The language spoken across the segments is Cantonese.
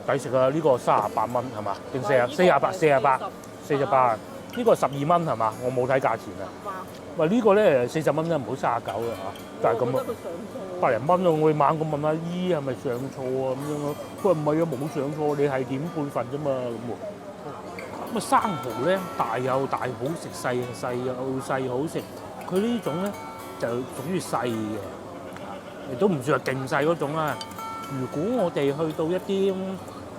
抵食啊！呢個38蚊係嘛？定48？呢個12蚊係嘛？我冇睇價錢啊。喂，呢個咧40蚊咧，唔好39啊嚇，就係咁啊。百零蚊啊！我猛咁問阿姨係咪上錯啊咁樣咯。佢話唔係啊，冇上錯，你係點半份啫嘛咁喎。咁啊生蠔咧，大有大好食，細有細好食。佢呢種咧就屬於細嘅，亦都唔算係勁細嗰種啦。如果我哋去到一啲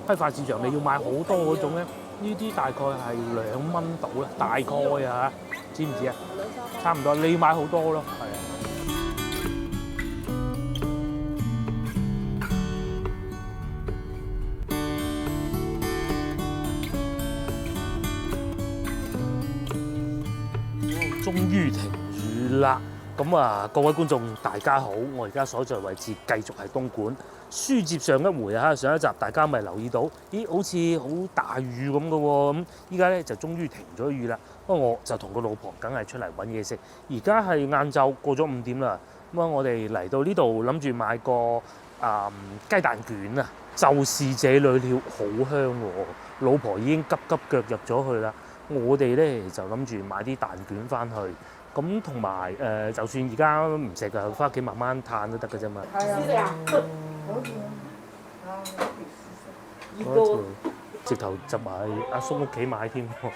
批發市場，你要買好多嗰種咧，呢啲大概係2蚊到啦，大概啊，知唔知啊？差唔多，你要買好多咯，係啊。終於停雨啦！咁啊，各位觀眾大家好，我而家所在位置繼續係東莞。書接上一回啊，上一集大家咪留意到，咦，好似好大雨咁嘅喎。咁依家咧就終於停咗雨啦。不過我就同個老婆梗係出嚟揾嘢食。而家係晏晝過咗5點啦。咁啊，我哋嚟到呢度諗住買個雞蛋卷啊，就是這裏了，好香喎！老婆已經急急腳入咗去啦。我哋咧就諗住買啲蛋卷翻去，咁同埋就算而家唔食啊，翻屋企慢慢嘆都得嘅啫嘛。係啊，直頭就埋阿叔屋企買添。有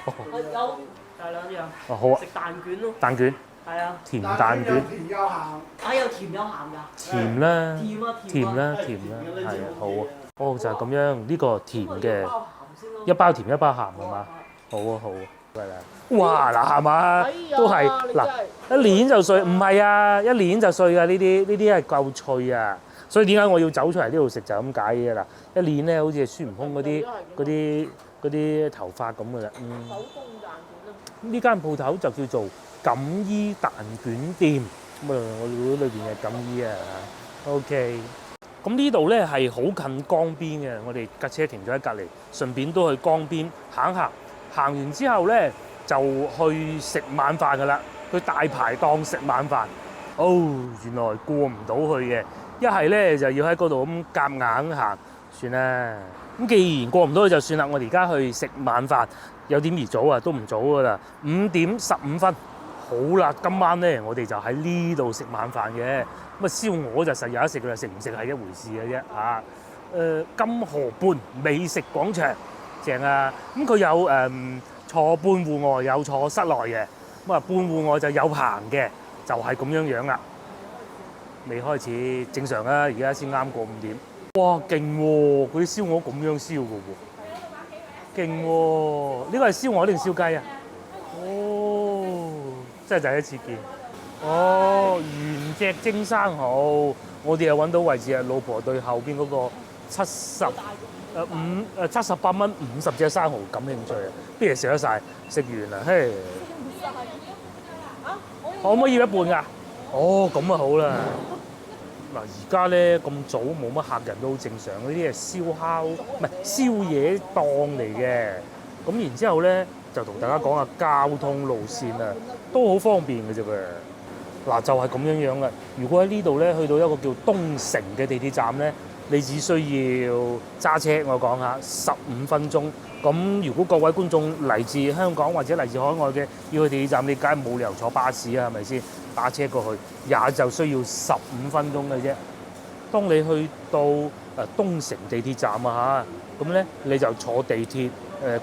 大兩樣。哦，好啊。食蛋卷咯。蛋卷。係啊。甜蛋卷。甜有鹹。啊，有甜有鹹㗎。甜啦。甜啦。係啊，好啊。哦，就係咁樣，呢個甜嘅，一包甜一包鹹係嘛？好啊，係啦。哇，嗱係嘛，都係嗱，一捻就碎，唔係啊，一捻就碎㗎，呢啲係夠脆啊。所以點解我要走出嚟呢度食就咁解嘅啦？一捻咧好似係孫悟空嗰啲頭髮咁嘅啦。手工蛋卷呢間鋪頭就叫做錦衣蛋卷店。咁啊，我估裏邊係錦衣啊。OK。咁呢度咧係好近江邊嘅，我哋架車停咗喺隔離，順便都去江邊行行。行完之後咧，就去食晚飯㗎啦。去大排檔食晚飯。哦，原來過唔到去嘅，一係咧就要喺嗰度咁夾硬行，算啦。咁既然過唔到去就算啦，我哋而家去食晚飯。有點而早啊，都唔早㗎啦，5點15分。好啦，今晚咧我哋就喺呢度食晚飯嘅。咁啊燒鵝就實有得食㗎啦，食唔食係一回事嘅啫嚇。金河畔美食廣場。正啊！咁佢有坐半戶外，有坐室內嘅。咁啊，半戶外就有棚嘅，就係咁樣樣啦。未開始正常啦，而家先啱過5點。哇，勁喎！佢啲燒鵝咁樣燒嘅喎，勁喎！呢個係燒鵝定燒雞啊？哦，真係第一次見。哦，原隻蒸生蠔，我哋又揾到位置啊！老婆對後邊嗰個78蚊50隻生蠔感興趣啊！不如食得晒，食完啦，嘿！可唔可以要一半㗎？哦，咁啊好啦。嗱，而家咧咁早冇乜客人都好正常，呢啲係燒烤唔係宵夜檔嚟嘅。咁然之後咧就同大家講下交通路線啊，都好方便嘅啫噃。嗱，就係咁樣樣啦。如果喺呢度咧去到一個叫東城嘅地鐵站咧，你只需要揸車，我講下15分鐘。咁如果各位觀眾嚟自香港或者嚟自海外嘅，要去地鐵站，你梗係冇理由坐巴士啊，係咪先？打車過去也就需要15分鐘嘅啫。當你去到東城地鐵站啊嚇，咁咧你就坐地鐵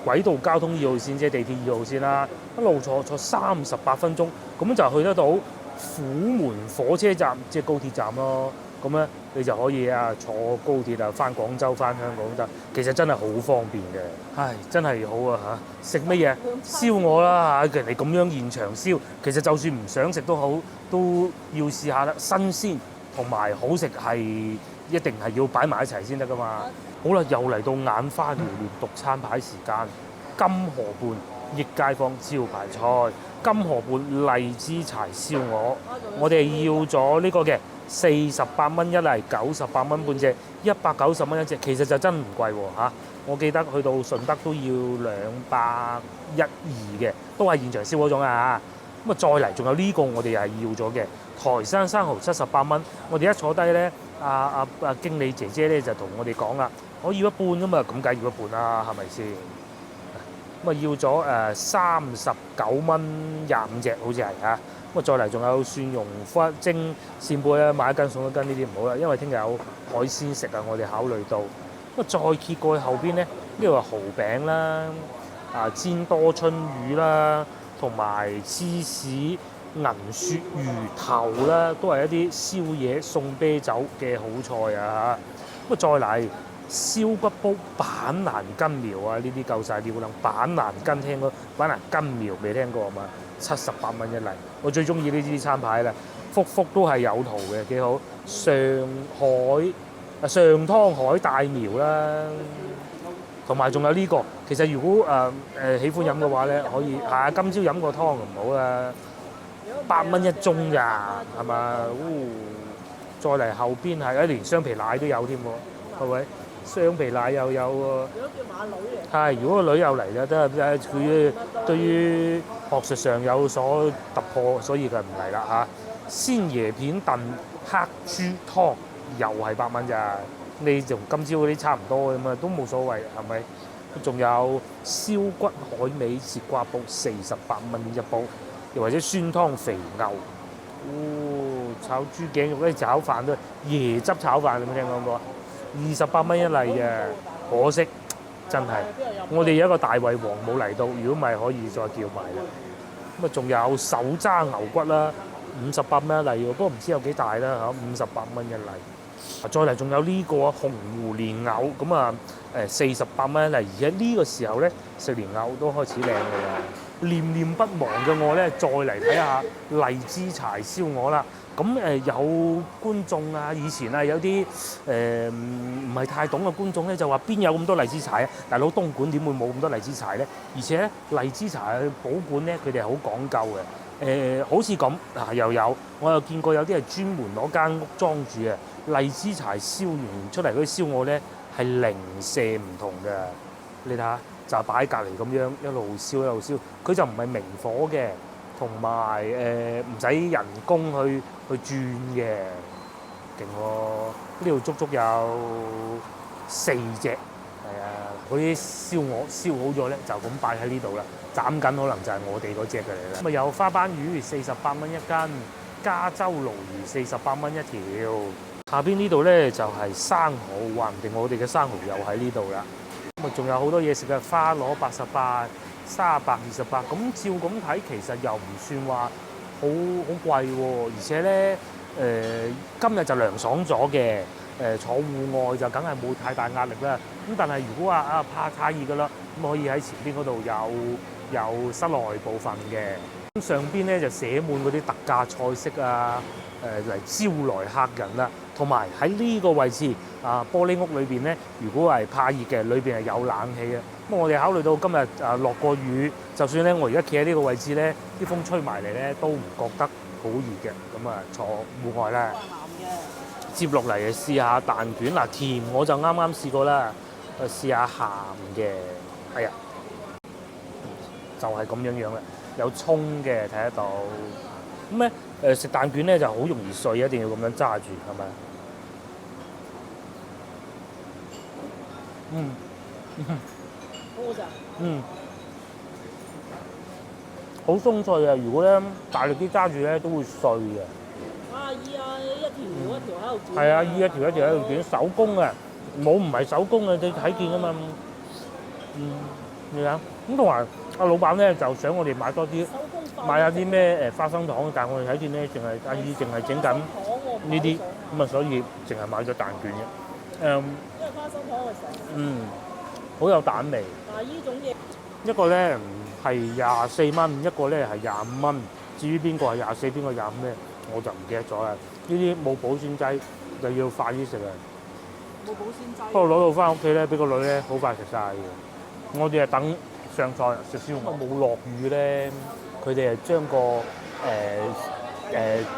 軌道交通2號線，即係地鐵2號線啦，一路坐38分鐘，咁就去得到虎門火車站，即係高鐵站咯。咁咧你就可以坐高鐵啊翻廣州翻香港得，其實真係好方便嘅。唉，真係好啊嚇！食乜嘢？燒鵝啦嚇，人哋咁樣現場燒，其實就算唔想食都好，都要試下啦。新鮮同埋好食係一定係要擺埋一齊先得噶嘛。好啦，又嚟到眼花繚亂獨餐牌時間，金河畔益街坊招牌菜，金河畔荔枝柴燒鵝，我哋要咗呢個嘅。48蚊一粒，98蚊半隻，190蚊一隻，其實就真唔貴喎嚇。我記得去到順德都要212嘅，都係現場燒嗰種啊。咁啊再嚟仲有呢個我哋係要咗嘅台山生蠔78蚊。我哋一坐低咧，經理姐姐咧就同我哋講啦，我要一半㗎嘛，咁梗係要一半啦，係咪先？咁啊要咗39蚊25隻，好似係嚇。咁啊再嚟仲有蒜蓉花蒸扇貝啦，買一斤送一斤呢啲唔好啦，因為聽日有海鮮食啊，我哋考慮到。咁啊再揭過去後邊咧，呢度係蠔餅啦，煎多春魚啦，同埋芝士銀鱈魚頭啦，都係一啲宵夜送啤酒嘅好菜啊！咁啊再嚟燒骨煲板蘭根苗啊，呢啲夠晒料啦！板蘭根聽過，板蘭根苗未聽過啊嘛？78蚊一例，我最中意呢啲餐牌啦，幅幅都係有圖嘅，幾好。上湯海帶苗啦，同埋仲有呢個，其實如果喜歡飲嘅話咧，可以今朝飲個湯唔好啦，8蚊一盅咋，係嘛？再嚟後邊係連雙皮奶都有添喎，係咪？雙皮奶又有喎。如果叫馬女嚟？係，如果個女又嚟咧，都係佢對於學術上有所突破，所以佢唔嚟啦嚇。鮮椰片燉黑豬湯又係8蚊咋，你同今朝嗰啲差唔多㗎嘛，都冇所謂係咪？仲有燒骨海味節瓜煲48蚊一煲，又或者酸湯肥牛。炒豬頸肉咧，炒飯都椰汁炒飯，有冇聽講過？28蚊一例嘅，可惜真係我哋有一個大胃王冇嚟到，如果唔係可以再叫埋啦。咁啊，仲有手揸牛骨啦，58蚊一例喎，不過唔知有幾大啦嚇，58蚊一例。再嚟仲有呢個紅湖蓮藕，咁啊48蚊一例，而家呢個時候咧食蓮藕都開始靚㗎啦。念念不忘嘅我咧，再嚟睇下荔枝柴燒鵝啦。咁有觀眾啊，以前有啲唔係太懂嘅觀眾咧，就話邊有咁多荔枝柴啊？大佬東莞點會冇咁多荔枝柴咧？而且咧荔枝柴嘅保管咧，佢哋係好講究嘅。好似咁又有，我又見過有啲係專門攞間屋裝住嘅荔枝柴燒完出嚟嗰啲燒鵝咧，係零舍唔同嘅。你睇下。就擺隔離咁樣一路燒一路燒，佢就唔係明火嘅，同埋唔使人工去轉嘅，勁喎！呢度足足有4隻，係啊！嗰啲燒鵝燒好咗咧，就咁擺喺呢度啦，斬緊可能就係我哋嗰隻嘅嚟啦。咁啊有花斑魚48蚊一斤，加州鱸魚48蚊一條。下邊呢度咧就係生蠔，話唔定我哋嘅生蠔又喺呢度啦。咁啊，仲有好多嘢食嘅，花螺88、沙白28，咁照咁睇，其實又唔算話好貴喎。而且咧，今日就涼爽咗嘅，坐戶外就梗係冇太大壓力啦。咁但係如果話怕太熱㗎啦，咁可以喺前邊嗰度有室內部分嘅。咁上邊咧就寫滿嗰啲特價菜式啊，嚟招來客人啦。同埋喺呢個位置玻璃屋裏邊咧，如果係怕熱嘅，裏邊係有冷氣嘅。咁我哋考慮到今日落過雨，就算咧我而家企喺呢個位置咧，啲風吹埋嚟咧都唔覺得好熱嘅。咁啊坐戶外咧，接落嚟試下蛋卷嗱，甜我就啱啱試過啦，試下鹹嘅，係啊，就係咁樣樣啦，有葱嘅睇得到。咁咧食蛋卷咧就好容易碎，一定要咁樣揸住，係咪？好食。好鬆脆啊！如果咧大力啲揸住咧，都會碎嘅。依家一條一條喺度捲。係啊，依一條一條喺度捲，手工啊，冇唔係手工啊，你睇見啊嘛。你睇，咁同埋阿老闆咧就想我哋買多啲，買下啲咩花生糖，但係我哋睇見咧淨係阿姨淨係整緊呢啲，咁啊所以淨係買咗蛋卷嘅。因為花生糖係成。好有蛋味。但係呢種嘢一個咧係24蚊，一個咧係25蚊。至於邊個係24，邊個25咧，我就唔記得咗啦。呢啲冇保鮮劑，就要快啲食啊！冇保鮮劑。不過攞到翻屋企咧，俾個女咧好快食晒嘅。我哋係等上菜食燒鵝。冇落雨咧，佢哋係將個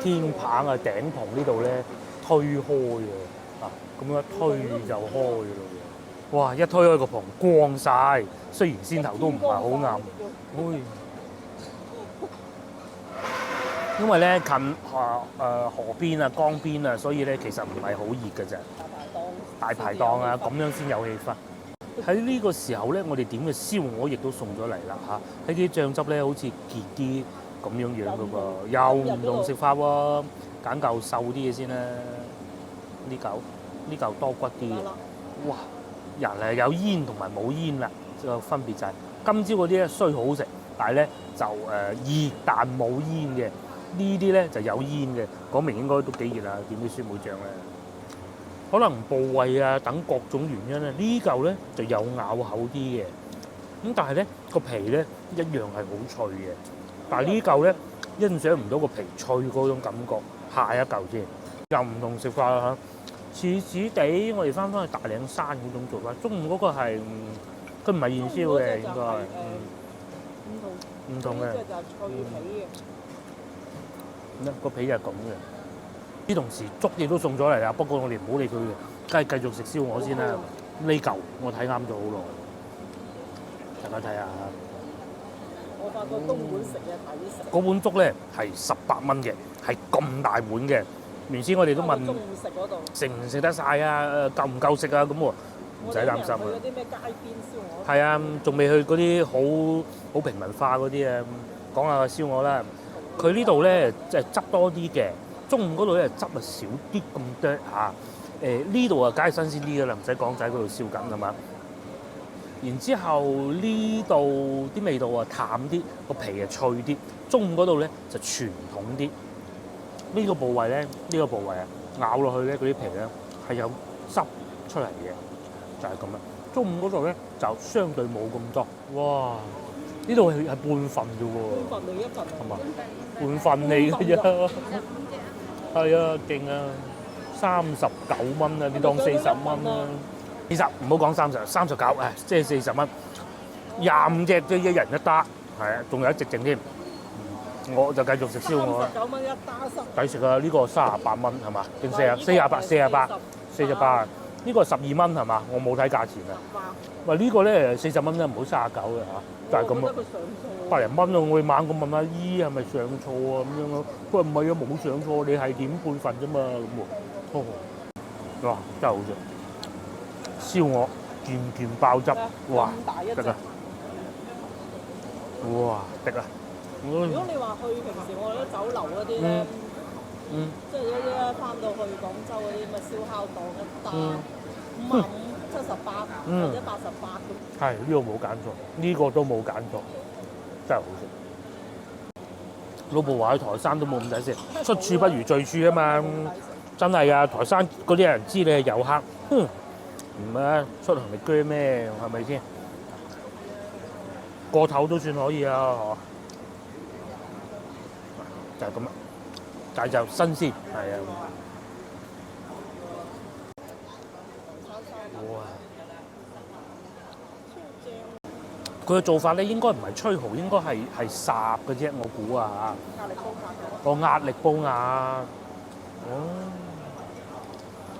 天棚啊頂棚呢度咧推開嘅，咁樣一推就開嘅咯。哇！一推開個棚光晒，雖然先頭都唔係好啱。因為咧近河邊啊、江邊啊，所以咧其實唔係好熱嘅啫。大排檔啊，咁樣先有氣氛。喺呢個時候咧，我哋點嘅燒鵝亦都送咗嚟啦嚇。喺啲醬汁咧，好似結啲咁樣樣嘅喎，又唔同食法喎。揀嚿瘦啲嘅先啦。呢嚿多骨啲嘅。哇！人係有煙同埋冇煙啦，個分別就係今朝嗰啲咧雖好食，但係咧就熱但冇煙嘅。呢啲咧就有煙嘅，講明應該都幾熱啊！點啲酸梅醬咧，可能部位啊等各種原因咧，呢嚿咧就有咬口啲嘅。咁但係咧個皮咧一樣係好脆嘅，但係呢嚿咧欣賞唔到個皮脆嗰種感覺。下一嚿先，又唔同食法啦嚇，似地我哋翻去大嶺山嗰種做法。中午嗰個係佢唔係燃燒嘅應該，唔同嘅。呢隻就係脆皮嘅。個皮就係咁嘅。啲同事粥亦都送咗嚟啦，不過我哋唔好理佢嘅，梗係繼續食燒鵝先啦。呢嚿我睇啱咗好耐，大家睇下。我發覺東莞食嘅抵食。嗰碗粥咧係18蚊嘅，係咁大碗嘅。原先我哋都問中午食嗰度食唔食得晒啊？夠唔夠食啊？咁喎唔使擔心啊。嗰啲咩街邊燒鵝？係啊，仲未去嗰啲好平民化嗰啲啊。講下燒鵝啦，佢呢度咧即係汁多啲嘅。中午嗰度咧汁啊少啲咁多嚇。呢度啊梗係新鮮啲嘅啦，唔使講，仔嗰度燒緊係嘛。然之後呢度啲味道啊淡啲，個皮啊脆啲。中午嗰度咧就傳統啲。呢個部位咧，咬落去咧嗰啲皮咧係有汁出嚟嘅，就係咁啦。中午嗰度咧就相對冇咁多。哇！呢度係半份啫喎。半份定一份啊？係嘛？半份嚟嘅啫。係啊，勁啊！39蚊啊，你當40蚊啦。其實唔好講39，即係40蚊。25隻啫，一人一打，係啊，仲有一隻剩添。我就繼續食燒鵝。39蚊一打，抵食啊！呢個38蚊係嘛？定48？呢個12蚊係嘛？我冇睇價錢啊。喂，呢個咧40蚊咧，唔好39嘅嚇，就係咁咯。100零蚊啊！我哋猛咁問阿姨係咪上錯啊咁樣咯。佢話唔係啊，冇上錯，你係點半份啫嘛咁喎。哇！真係好食。燒鵝件件爆汁，哇！得啊！哇！得啊！如果你話去平時我哋啲酒樓嗰啲咧，即係一啲翻到去廣州嗰啲咁嘅燒烤檔一打55、78或者88咁。係呢個冇揀錯，呢個都冇揀錯，真係好食。老婆話去台山都冇咁抵食，出處不如聚處啊嘛，真係啊！台山嗰啲人知你係遊客，唔啊出行力居咩？係咪先？個頭都算可以啊，嗬。就係咁啦，但係就新鮮，係啊！哇！佢嘅做法咧應該唔係吹蠔，應該係烚嘅啫，我估啊嚇。壓力煲鴨。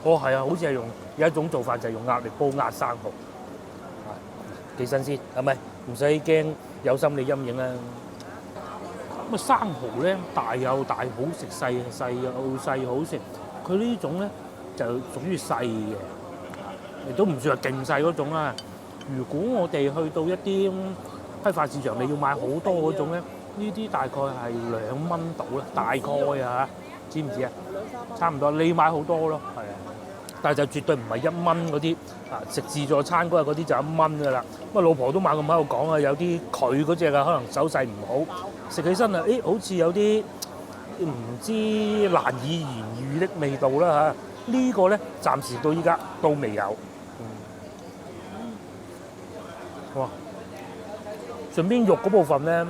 哦，係啊，好似係有一種做法就係用壓力煲壓生蠔，幾新鮮，係咪？唔使驚有心理陰影啦。咁啊生蠔咧大有大好食，細有細好食。佢呢種咧就屬於細嘅，亦都唔算係勁細嗰種啦。如果我哋去到一啲批發市場，你要買好多嗰種咧，呢啲大概係2蚊到啦，大概啊，知唔知啊？差唔多，你買好多咯，係啊。但係就絕對唔係1蚊嗰啲啊！食自助餐嗰日嗰啲就1蚊㗎啦。咁啊，老婆都猛咁喺度講啊，有啲佢嗰隻啊，可能手勢唔好，食起身啊，好似有啲唔知難以言喻的味道啦嚇。呢個咧暫時到依家都未有。哇！上邊肉嗰部分咧，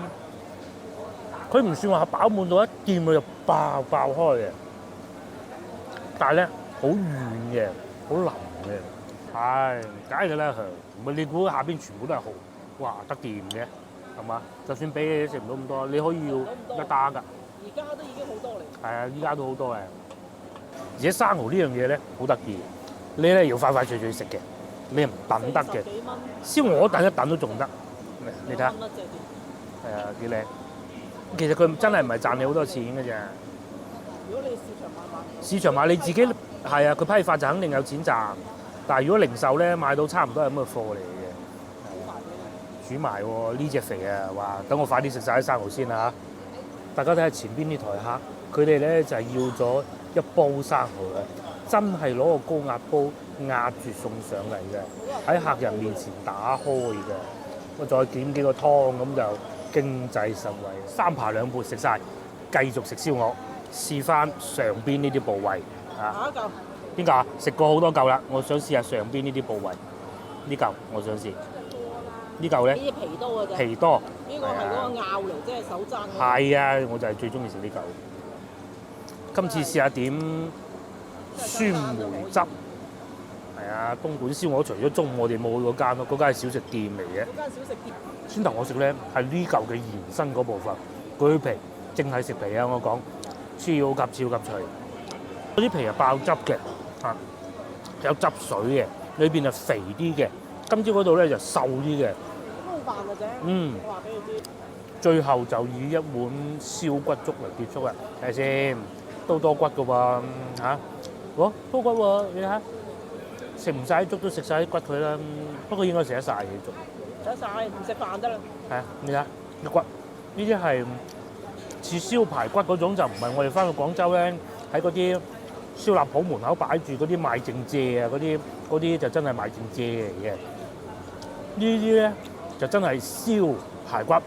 佢唔算話飽滿到一掂佢就爆開嘅，但係咧，好軟嘅，好腍嘅，係梗係㗎啦，唔係你估下邊全部都係蠔，哇得掂嘅，係嘛？就算俾你食唔到咁多，你可以要一打㗎。而家都已經好多嚟。係啊，依家都好多嘅。而且生蠔呢樣嘢咧好得意，你咧要快快脆脆食嘅，你唔等得嘅。燒鵝等一等都仲得，你睇下。係啊，幾靚。其實佢真係唔係賺你好多錢嘅啫。如果你市市場買你自己係啊，佢批發就肯定有錢賺。但係如果零售咧買到差唔多係咁嘅貨嚟嘅，煮埋喎呢隻肥啊！哇，等我快啲食晒啲生蠔先啦嚇！大家睇下前邊呢台客，佢哋咧就係要咗一煲生蠔嘅，真係攞個高壓煲壓住送上嚟嘅，喺客人面前打開嘅。我再點幾個湯咁就經濟實惠，三扒兩撥食晒，繼續食燒鵝，試翻上邊呢啲部位啊！下一嚿邊嚿啊？食過好多嚿啦，我想試下上邊呢啲部位。呢嚿我想試。呢嚿咧呢啲皮多嘅啫。皮多。呢個係嗰個拗嚟，即係手踭。係啊，我就係最中意食呢嚿。今次試下點酸梅汁。係啊，東莞燒鵝除咗中午我哋冇去嗰間咯，嗰間係小食店嚟嘅。嗰間小食店。先頭我食咧係呢嚿嘅延伸嗰部分，嗰啲皮淨係食皮啊！我講超級脆，嗰啲皮係爆汁嘅，嚇有汁水嘅，裏邊係肥啲嘅，今朝嗰度咧就瘦啲嘅。撈飯嘅啫。我話俾你知。最後就以一碗燒骨粥嚟結束啦，睇下先，都多骨嘅喎嚇，多骨喎，你睇下，食唔晒啲粥都食晒啲骨佢啦，不過應該食得晒嘅粥。食得晒，唔食飯得啦。係啊，你睇下啲骨，呢啲係似燒排骨嗰種，就唔係我哋翻去廣州咧喺嗰啲燒臘鋪門口擺住嗰啲賣剩蔗啊，嗰啲就真係賣剩蔗嚟嘅。呢啲咧就真係燒排骨嚇，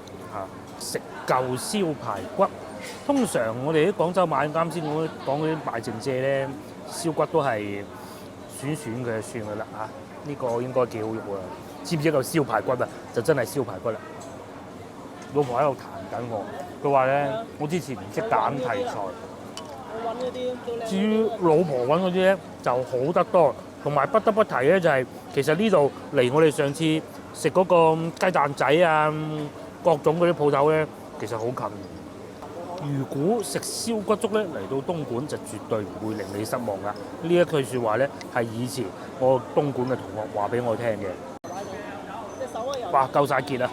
食舊燒排骨。通常我哋喺廣州買啱先我講嗰啲賣剩蔗咧，燒骨都係選嘅算㗎啦嚇。呢個應該幾好肉啊！知唔知一嚿燒排骨啊？就真係燒排骨啦。老婆喺度彈緊我，佢話咧：我之前唔識揀題材。我揾嗰啲都靚。至於老婆揾嗰啲咧就好得多，同埋不得不提咧就係、其實呢度離我哋上次食嗰個雞蛋仔啊，各種嗰啲鋪頭咧，其實好近。如果食燒骨粥咧嚟到東莞就絕對唔會令你失望噶。呢一句説話咧係以前我東莞嘅同學話俾我聽嘅。哇！夠晒傑啊！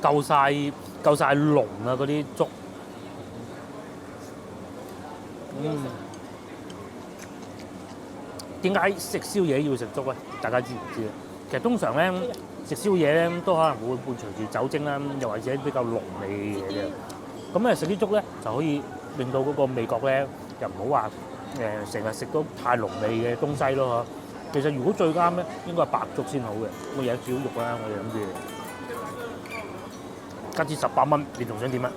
夠晒濃啊！嗰啲粥。點解食宵夜要食粥咧？大家知唔知啊？其實通常咧食宵夜咧都可能會伴隨住酒精啦，又或者比較濃味嘅嘢嘅。咁咧食啲粥咧就可以令到嗰個味覺咧又唔好話成日食到太濃味嘅東西咯嗬。其實如果最啱咧應該係白粥先好嘅。我有少少肉啦，我哋諗住加支18蚊，你仲想點啊？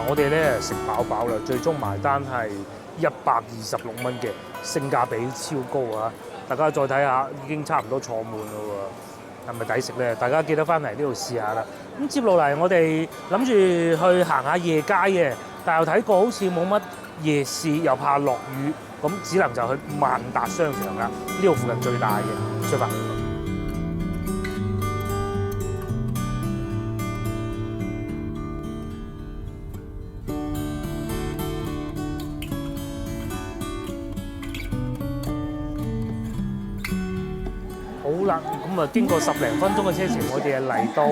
我哋咧食飽飽啦，最終埋單係126蚊嘅，性價比超高啊！大家再睇下，已經差唔多坐滿咯喎，係咪抵食咧？大家記得翻嚟呢度試下啦。咁接落嚟，我哋諗住去行下夜街嘅，但又睇過好似冇乜夜市，又怕落雨，咁只能就去萬達商場啦。呢度附近最大嘅，出發。好啦，咁啊經過10零分鐘嘅車程，我哋係嚟到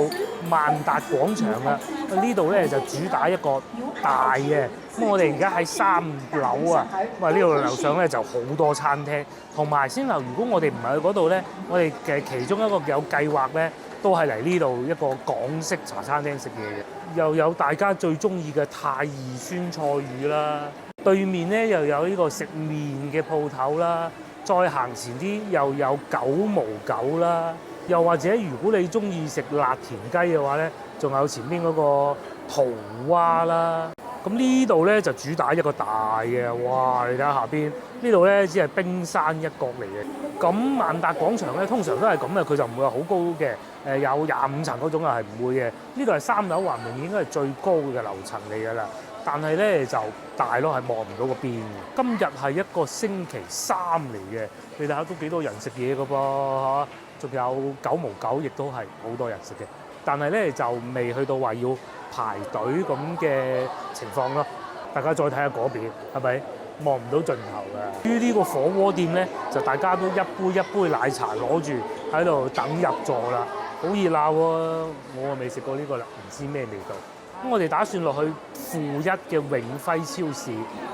萬達廣場啦。呢度咧就主打一個大嘅，咁我哋而家喺3樓啊。咁啊呢度樓上咧就好多餐廳，同埋先頭。如果我哋唔係去嗰度咧，我哋嘅其中一個有計劃咧，都係嚟呢度一個港式茶餐廳食嘢嘅。又有大家最中意嘅太二酸菜魚啦，對面咧又有呢個食麵嘅鋪頭啦。再行前啲又有九毛九啦，又或者如果你中意食辣田雞嘅話咧，仲有前邊嗰個桃蛙啦。咁呢度咧就主打一個大嘅，哇！你睇下下邊呢度咧只係冰山一角嚟嘅。咁萬達廣場咧通常都係咁嘅，佢就唔會話好高嘅，有25層嗰種啊係唔會嘅。呢度係3樓，話明應該係最高嘅樓層嚟㗎啦。但係咧就大咯，係望唔到個邊嘅。今日係一個星期三嚟嘅，你睇下都幾多人食嘢㗎噃，仲有九毛九，亦都係好多人食嘅。但係咧就未去到話要排隊咁嘅情況咯。大家再睇下嗰邊，係咪望唔到盡頭㗎？於呢個火鍋店咧，就大家都一杯一杯奶茶攞住喺度等入座啦，好熱鬧喎！我未食過呢個啦，唔知咩味道。咁我哋打算落去負一嘅永輝超市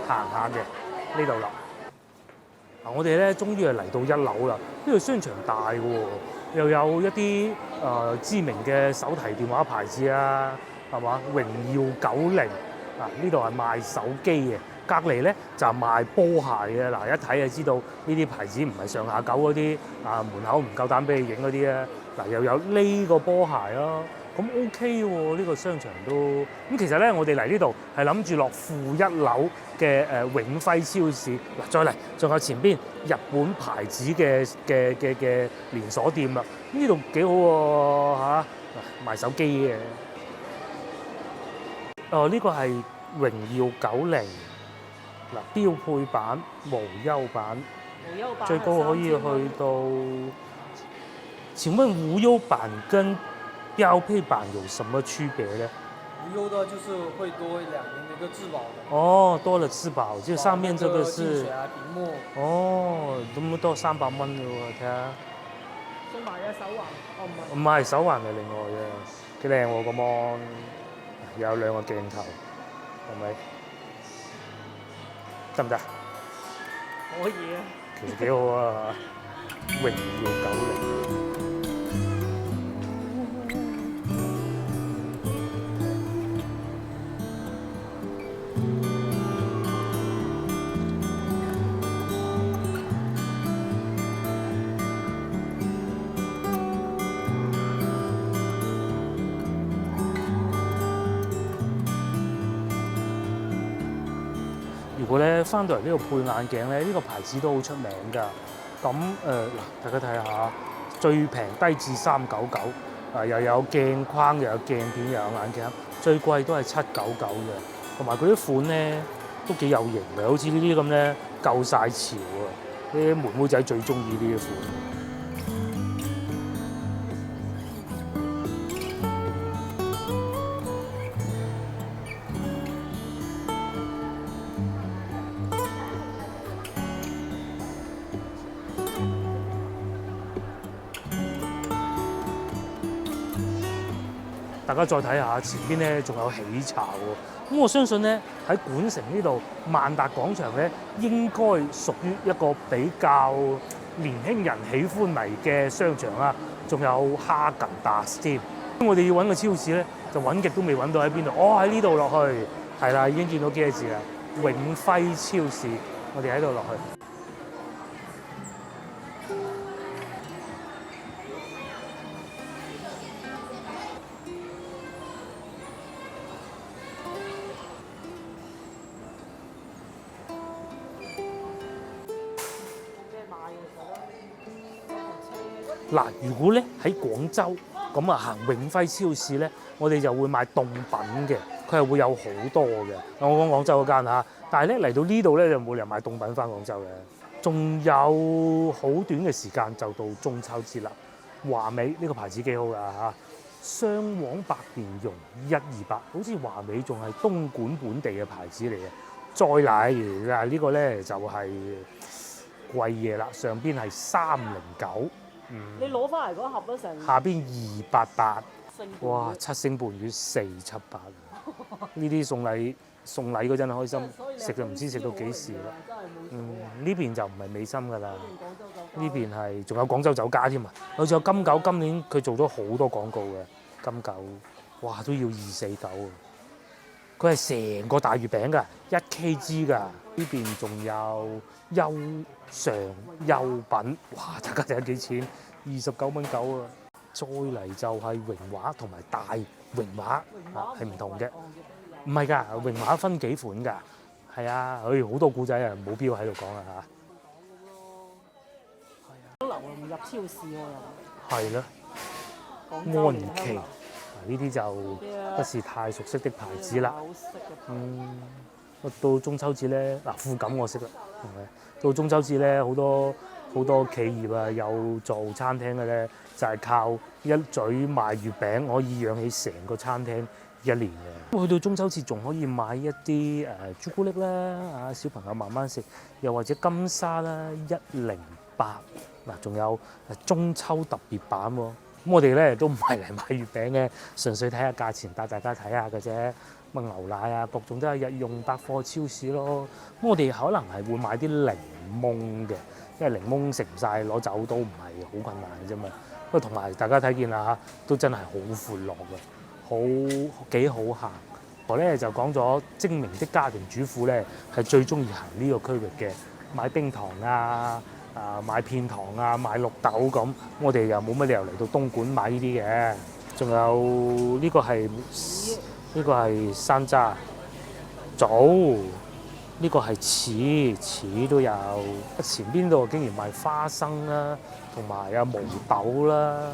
行下嘅呢度啦。嗱，我哋咧終於係嚟到1樓啦。呢度商場大嘅喎，又有一啲知名嘅手提電話牌子啊，係嘛？榮耀90啊，呢度係賣手機嘅，隔離咧就係賣波鞋嘅。嗱，一睇就知道呢啲牌子唔係上下九嗰啲啊，門口唔夠膽俾你影嗰啲啊。嗱，又有呢個波鞋咯。咁 OK 喎，呢個商場都咁。其實咧，我哋嚟呢度係諗住落負1樓嘅永輝超市。嗱，再嚟仲有前邊日本牌子嘅連鎖店啦。呢度幾好喎嚇，賣手機嘅。哦，呢個係榮耀90嗱，標配版、無憂版，最高可以去到。請問無憂版跟標配版有什麼區別呢？無憂的就是會多2年的一個質保的。哦，多了質保，就上面這個是。屏幕。哦，咁多300蚊嘅喎，睇下。送埋嘅手環，哦唔係。唔係手環係另外嘅，幾靚喎個 mon，有2個鏡頭，係咪？得唔得？可以啊。其實幾好啊，榮耀90。如果咧翻到嚟呢度配眼鏡咧，呢個牌子都好出名㗎。咁嗱，大家睇下，最平低至399，又有鏡框，又有鏡片，又有眼鏡，最貴都係799嘅。同埋佢啲款咧都幾有型嘅，好似呢啲咁咧夠晒潮啊！啲妹妹仔最中意呢啲款。大家再睇下前邊咧，仲有喜茶喎。咁我相信咧喺莞城呢度萬達廣場咧，應該屬於一個比較年輕人喜歡嚟嘅商場啦。仲有哈根達斯添。我哋要揾個超市咧，就揾極都未揾到喺邊度。哦，喺呢度落去，係啦，已經見到幾個字啦。永輝超市，我哋喺度落去。嗱，如果咧喺廣州咁啊行永輝超市咧，我哋就會買凍品嘅，佢係會有好多嘅。我講廣州嗰間嚇，但係咧嚟到呢度咧就冇理由買凍品翻廣州嘅。仲有好短嘅時間就到中秋節啦。華美呢個牌子幾好㗎嚇，雙黃白蓮蓉128，好似華美仲係東莞本地嘅牌子嚟嘅。再嚟啊，呢個咧就係貴嘢啦，上邊係309。你攞翻嚟嗰盒都成。下邊288，哇，7星半月478，呢啲送禮嗰陣開心，食就唔知食到幾時啦。呢邊就唔係美心㗎啦，呢邊係仲有廣州酒家添啊，好似有金九，今年佢做咗好多廣告嘅金九，哇都要249啊！佢係成個大月餅㗎，1kg 㗎。呢邊仲有優尚優品，哇！大家睇下幾錢？29.9蚊啊！再嚟就係榮華同埋大榮華係唔同嘅，唔係㗎，榮華分幾款㗎，係啊，好多古仔啊，冇必要喺度講啊嚇。流唔入超市喎又。係啦，安琪呢啲就不是太熟悉的牌子啦。好識嘅。到中秋節咧，嗱富錦我識啦，係咪？到中秋節咧，好多企業啊，有做餐廳嘅咧，就係靠一嘴賣月餅可以養起成個餐廳一年嘅。去到中秋節仲可以買一啲朱古力啦，小朋友慢慢食，又或者金沙啦108嗱，仲有中秋特別版喎。咁我哋咧都唔係嚟買月餅嘅，純粹睇下價錢，帶大家睇下嘅啫。乜牛奶啊，各種都係日用百貨超市咯。咁我哋可能係會買啲檸檬嘅，因為檸檬食唔晒攞走都唔係好困難嘅啫嘛。不過同埋大家睇見啦嚇，都真係好寬落嘅，幾好行。我咧就講咗精明的家庭主婦咧係最中意行呢個區域嘅，買冰糖啊、買片糖啊、買綠豆咁。我哋又冇乜理由嚟到東莞買呢啲嘅。仲有呢個係山楂棗，呢個係柿都有。前邊度竟然賣花生啦，同埋毛豆啦，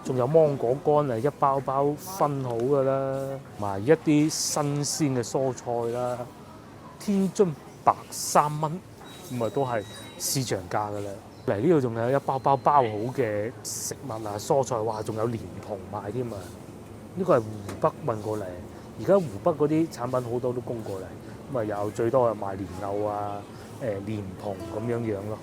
仲有芒果乾啊，一包包分好噶啦，同埋一啲新鮮嘅蔬菜啦。天津白3蚊，咁都係市場價噶啦。嚟呢度仲有一包包好嘅食物啊，蔬菜，哇，仲有蓮蓬賣添啊！呢個係湖北運過嚟。而家湖北嗰啲產品好多都供過嚟，咁有最多係賣蓮藕啊、蓮蓬咁樣咯。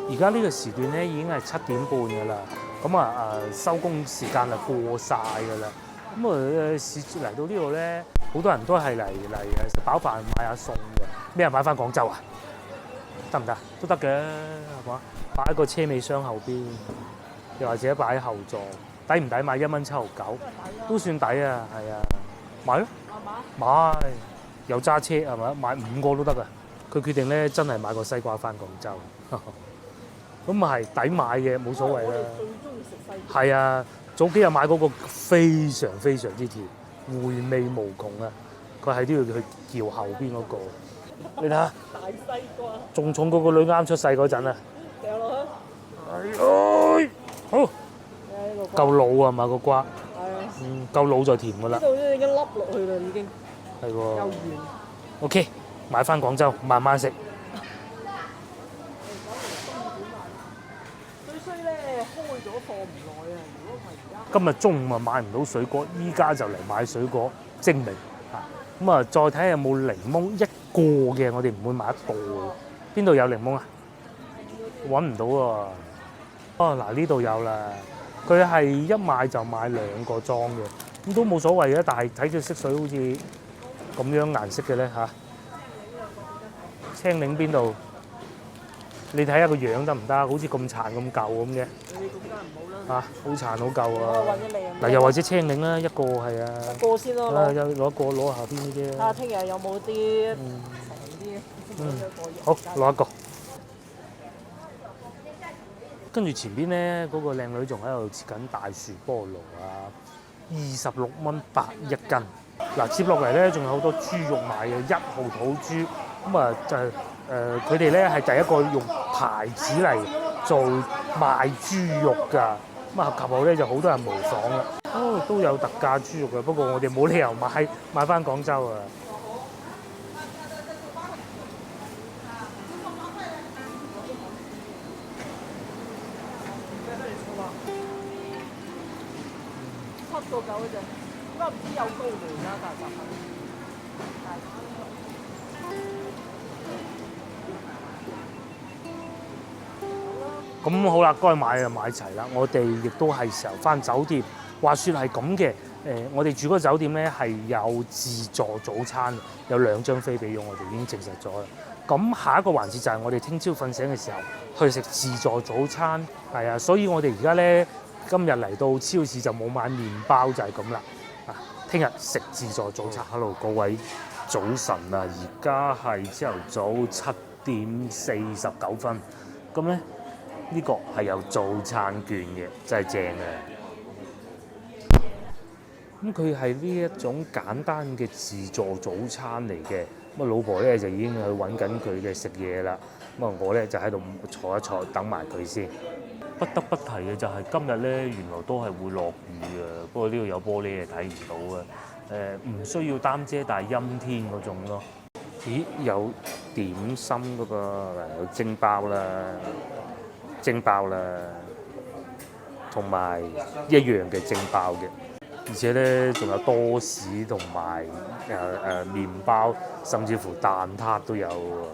而家呢個時段咧已經係7點半㗎啦，咁收工時間就過晒㗎啦。咁嚟到呢度咧，好多人都係嚟食飽飯買下餸嘅。咩人買翻廣州啊？得唔得？都得嘅，係嘛？擺喺個車尾箱後邊，又或者擺喺後座，抵唔抵買1.79蚊？都算抵啊，係啊，買咯，買有揸車係咪？買5個都得啊。佢決定咧，真係買個西瓜翻廣州，咁係抵買嘅，冇所謂啦。最中意食西瓜。係啊。早幾日買嗰個非常之甜，回味無窮啊！佢喺呢度去橋後邊嗰個，你睇下，大西瓜，仲重過個女啱出世嗰陣啊！掉落去，好，夠老啊嘛個瓜，夠老就甜噶啦。呢度已經凹落去啦，已經。係喎。夠圓。OK， 買翻廣州慢慢食。最衰咧，開咗貨唔耐啊！今日中午買唔到水果，依家就嚟買水果，精明嚇。咁再睇下有冇檸檬，一個嘅我哋唔會買一個。邊度有檸檬啊？揾唔到喎。嗱呢度有啦，佢係一買就買2個裝嘅，咁都冇所謂嘅。但係睇佢色水好似咁樣顏色嘅咧嚇。青檸邊度？你睇下個樣得唔得？好似咁殘咁舊咁嘅。好殘好舊啊！嗱，又或者青檸啦，一個係啊。一個先咯。攞一個攞下邊呢啲。睇下聽日有冇啲平啲。好，攞一個。跟住前邊咧，嗰個靚女仲喺度切緊大樹菠蘿啊，26蚊8一斤。嗱，接落嚟咧，仲有好多豬肉賣嘅，1號土豬。咁就係佢哋咧係第一個用牌子嚟做賣豬肉㗎。咁及後咧就好多人模仿啦。都有特價豬肉嘅，不過我哋冇理由買翻廣州啊。7個9嗰隻，而家唔知有高未啦，但係咁好啦，該買就買齊啦。我哋亦都係時候翻酒店。話說係咁嘅，我哋住嗰個酒店咧係有自助早餐，有2張飛俾咗我哋，已經證實咗啦。咁下一個環節就係我哋聽朝瞓醒嘅時候去食自助早餐，係啊。所以我哋而家咧今日嚟到超市就冇買麵包，就係咁啦。聽日食自助早餐。Hello， 各位早晨啊！而家係朝頭早7點49分，咁咧。呢個係有早餐券嘅，真係正嘅。咁佢係呢一種簡單嘅自助早餐嚟嘅。咁啊，老婆咧就已經去揾緊佢嘅食嘢啦。咁啊，我咧就喺度坐一坐，等埋佢先。不得不提嘅就係今日咧，原來都係會落雨嘅。不過呢度有玻璃係睇唔到嘅。唔需要擔遮，但係陰天嗰種咯。咦，有點心㗎噃，有蒸包啦，同埋一樣嘅蒸包嘅。而且咧，仲有多士同埋麵包，甚至乎蛋撻都有喎。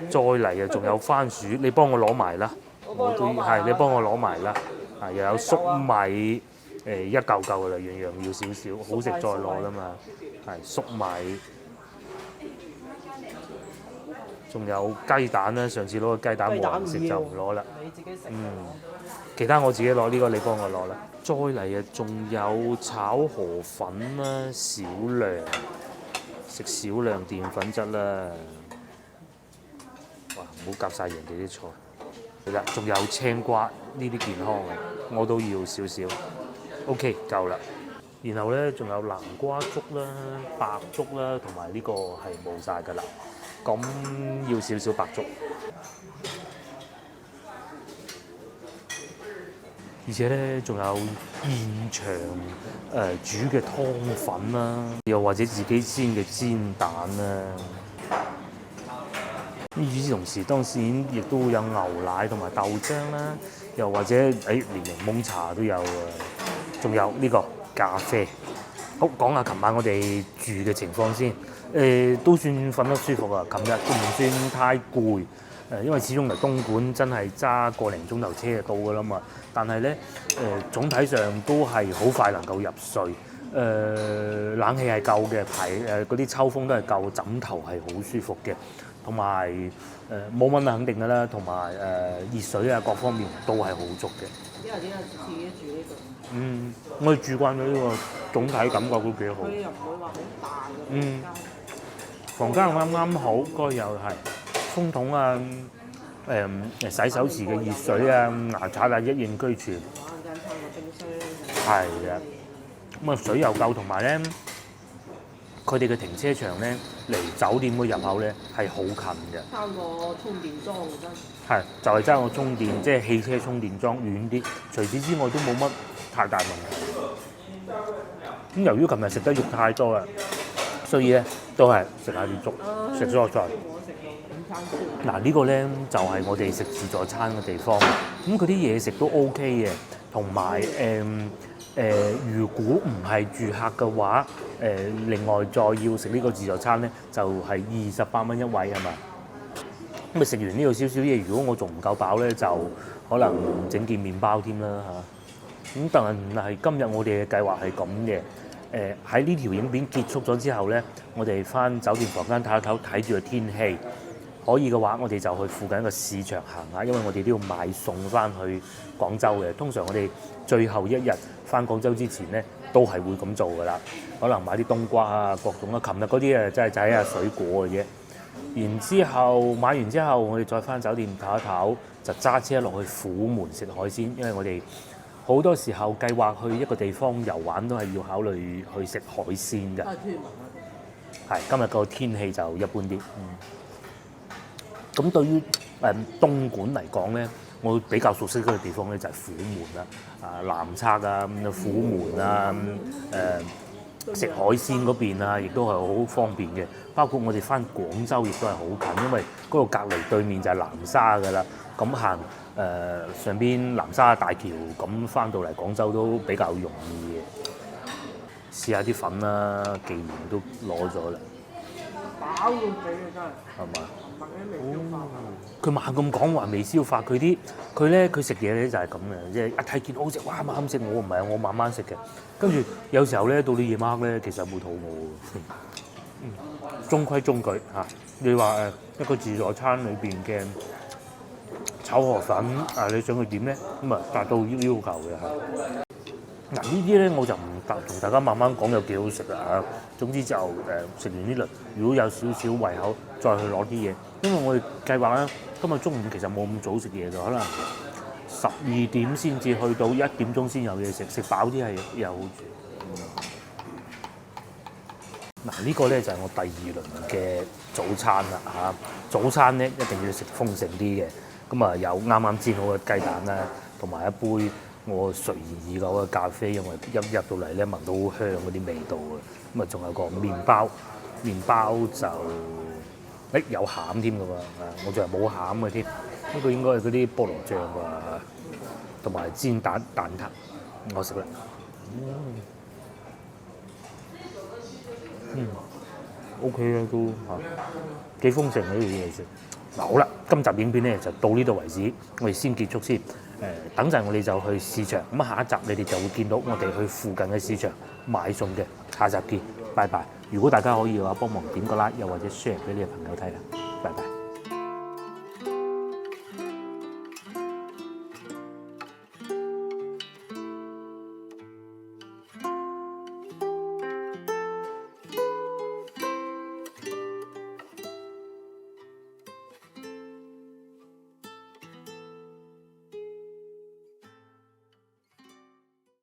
再嚟啊，仲有番薯，你幫我攞埋啦。我都係，你幫我攞埋啦。又有粟米，一嚿嚿㗎啦，樣樣要少少，好食再攞啦嘛。係粟米，仲有雞蛋啦。上次攞個雞蛋冇人食就唔攞啦。你自己食。其他我自己攞，呢個你幫我攞啦。再嚟啊，仲有炒河粉啦，少量食少量澱粉質啦。哇！唔好夾晒人哋啲菜。係啦，仲有青瓜，呢啲健康嘅，我都要少少。OK， 夠啦。然後咧，仲有南瓜粥啦、白粥啦，同埋呢個係冇晒㗎啦。咁要少少白粥。而且咧，仲有現場煮嘅湯粉啦，又或者自己煎嘅煎蛋啦。咁與此同時，當然亦都會有牛奶同埋豆漿啦，又或者連檸檬茶都有啊。仲有呢個咖啡。好，講下琴晚我哋住嘅情況先。都算瞓得舒服啊，琴日都唔算太攰。因為始終嚟東莞真係揸個零鐘頭車就到㗎啦嘛。但係咧，總體上都係好快能夠入睡。冷氣係夠嘅，嗰啲抽風都係夠，枕頭係好舒服嘅，同埋冇蚊肯定㗎啦，同埋熱水啊各方面都係好足嘅。因為點解自己住呢度？我哋住慣咗呢個，總體感覺都幾好。佢又唔會話好大嘅房間啱啱好，該又係風筒啊，洗手池嘅熱水啊，牙刷啊，一應俱全。間餐個冰箱。係啊，咁啊水又夠，同埋咧，佢哋嘅停車場咧離酒店個入口咧係好近嘅。差個充電樁真。係，就係爭個充電，即係汽車充電樁遠啲。除此之外都冇乜太大問題。咁由於琴日食得肉太多啦，所以咧都係食下啲粥，食蔬菜。嗱呢個咧就係我哋食自助餐嘅地方。咁佢啲嘢食都 OK 嘅，同埋如果唔係住客嘅話，另外再要食呢個自助餐咧，就係28蚊一位係嘛？咁啊食完呢度少少嘢，如果我仲唔夠飽咧，就可能整件麵包添啦嚇。咁但係今日我哋嘅計劃係咁嘅。喺呢條影片結束咗之後咧，我哋翻酒店房間睇一睇，睇住個天氣，可以嘅話，我哋就去附近一個市場行下，因為我哋都要買餸翻去廣州嘅。通常我哋最後一日翻廣州之前咧，都係會咁做噶啦。可能買啲冬瓜啊、各種啊。琴日嗰啲真係睇下水果嘅啫。然之後買完之後，我哋再翻酒店唞一唞，就揸車落去虎門食海鮮，因為我哋好多時候計劃去一個地方遊玩都係要考慮去食海鮮嘅。係今日個天氣就一般啲。咁對於東莞嚟講咧，我比較熟悉嗰個地方咧就係虎門啦，南側啊、虎門啊、食海鮮嗰邊啊，亦都係好方便嘅。包括我哋翻廣州亦都係好近，因為嗰度隔離對面就係南沙㗎啦。咁行上邊南沙大橋，咁翻到嚟廣州都比較容易嘅。試下啲粉啦，既然都攞咗啦。飽到死啊！真係。係嘛？未消化。佢猛咁講話未消化，佢食嘢咧就係咁嘅，即係一睇見好食，哇猛食，我唔係我慢慢食嘅。跟住有時候咧到你夜晚黑咧，其實冇肚餓。中規中矩嚇。你話一個自助餐裏邊嘅炒河粉你想佢點咧？咁啊達到要求嘅係。嗱呢啲咧我就唔同大家慢慢講有幾好食啊！總之就食完呢輪，如果有少少胃口，再去攞啲嘢。因為我哋計劃咧，今日中午其實冇咁早食嘢嘅，可能12點先至去到1點鐘先有嘢食，食飽啲係又好住。嗱，呢個咧就係我第2輪嘅早餐啦嚇。早餐咧一定要食豐盛啲嘅，咁啊有啱啱煎好嘅雞蛋啦，同埋一杯我隨意已久嘅咖啡，因為一入到嚟咧聞到好香嗰啲味道嘅，咁啊仲有個麵包，麵包就有餡添㗎喎，我仲係冇餡嘅添，呢個應該係嗰啲菠蘿醬啊，同埋煎蛋撻，我食啦。OK 啦，都幾豐盛嘅呢啲嘢食。嗱好啦，今集影片咧就到呢度為止，我哋先結束先。等陣我哋就去市場，咁下一集你哋就會見到我哋去附近嘅市場買餸嘅。下集見，拜拜。如果大家可以嘅話，幫忙點個 like，又或者 share 俾你嘅朋友睇啦。拜拜。